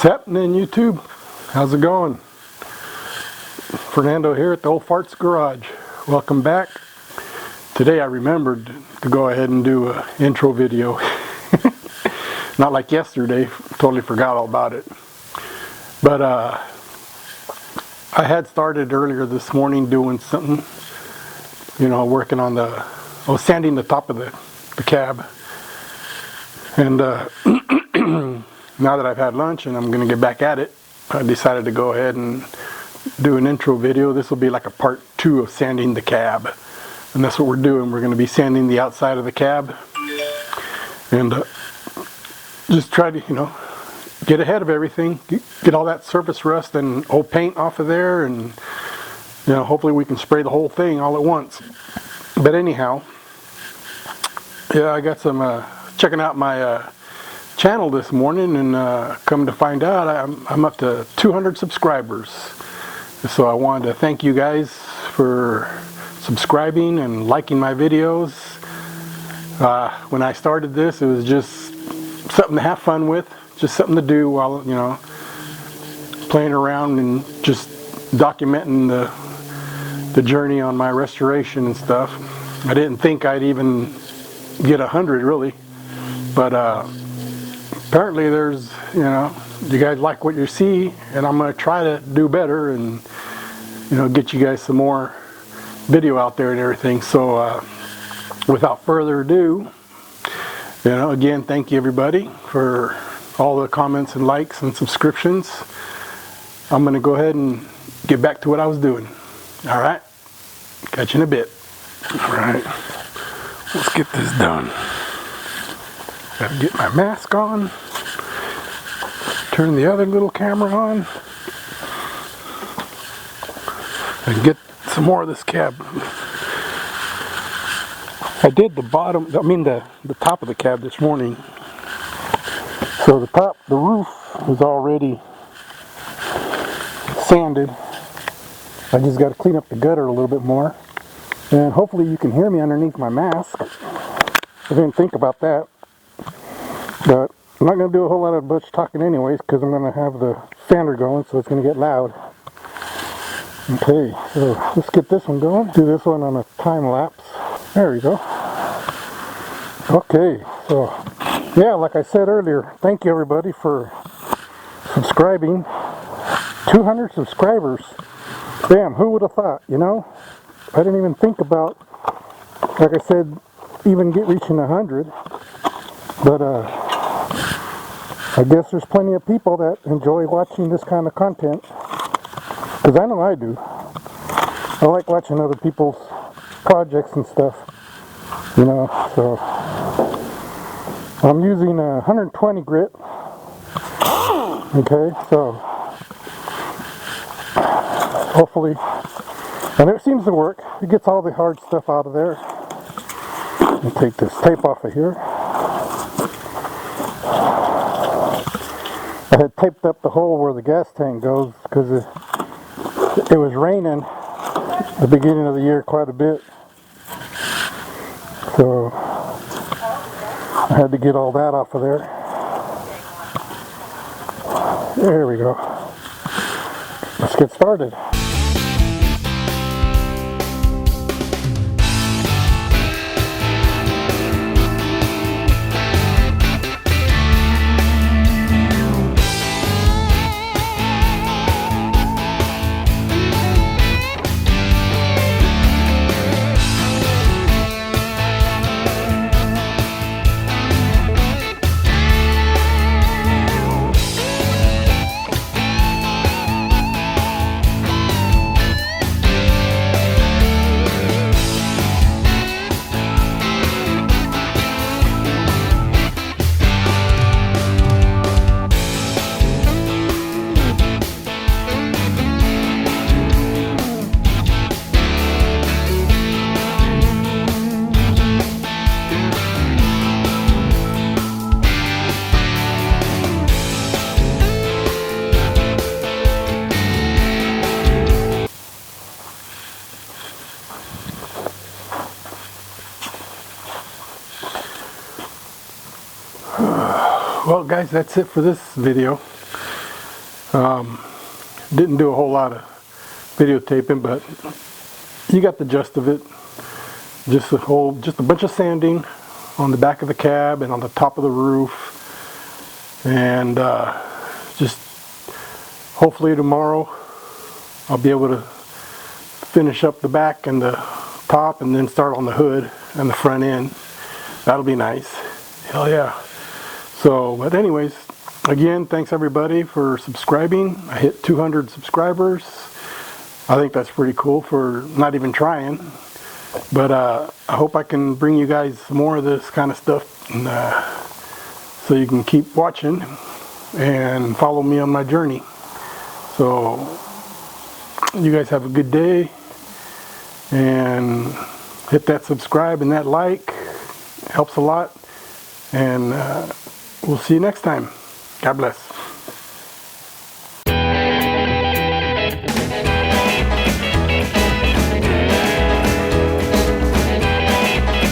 What's happening, YouTube? How's it going? Fernando here at the Old Farts Garage. Welcome back. Today I remembered to go ahead and do an intro video. Not like yesterday, totally forgot all about it. But I had started earlier this morning doing something, you know, working on I was sanding the top of the cab. And now that I've had lunch and I'm going to get back at it, I decided to go ahead and do an intro video. This will be like a part 2 of sanding the cab. And that's what we're doing. We're going to be sanding the outside of the cab. And just try to, you know, get ahead of everything. Get all that surface rust and old paint off of there. And, you know, hopefully we can spray the whole thing all at once. But anyhow, yeah, I got some, checking out my channel this morning, and come to find out I'm up to 200 subscribers. So I wanted to thank you guys for subscribing and liking my videos. When I started this, it was just something to have fun with, just something to do while, you know, playing around and just documenting the journey on my restoration and stuff. I didn't think I'd even get 100 really, but apparently there's, you know, you guys like what you see, and I'm going to try to do better and, you know, get you guys some more video out there and everything. So without further ado, you know, again, thank you everybody for all the comments and likes and subscriptions. I'm going to go ahead and get back to what I was doing. Alright, catch you in a bit. Alright, let's get this done. Gotta get my mask on, turn the other little camera on, and get some more of this cab. I did the top of the cab this morning. So the roof was already sanded. I just got to clean up the gutter a little bit more. And hopefully you can hear me underneath my mask. I didn't think about that. But I'm not going to do a whole lot of much talking anyways, because I'm going to have the sander going, so it's going to get loud. Okay, so let's get this one going. Do this one on a time lapse. There we go. Okay, so yeah, like I said earlier, thank you everybody for subscribing. 200 subscribers. Damn, who would have thought, you know? I didn't even think about, like I said, even reaching 100. But I guess there's plenty of people that enjoy watching this kind of content, because I know I do. I like watching other people's projects and stuff, you know. So I'm using a 120 grit. Okay, so hopefully, and it seems to work. It gets all the hard stuff out of there. Let me take this tape off of here. I had taped up the hole where the gas tank goes, because it was raining at the beginning of the year quite a bit. So I had to get all that off of there. There we go. Let's get started. Well guys, that's it for this video. Didn't do a whole lot of videotaping, but you got the gist of it. Just a bunch of sanding on the back of the cab and on the top of the roof, and just hopefully tomorrow I'll be able to finish up the back and the top and then start on the hood and the front end. That'll be nice. Hell yeah. So, but anyways, again, thanks everybody for subscribing. I hit 200 subscribers. I think that's pretty cool for not even trying. But I hope I can bring you guys more of this kind of stuff, and, so you can keep watching and follow me on my journey. So you guys have a good day, and hit that subscribe and that like. It helps a lot, and we'll see you next time. God bless.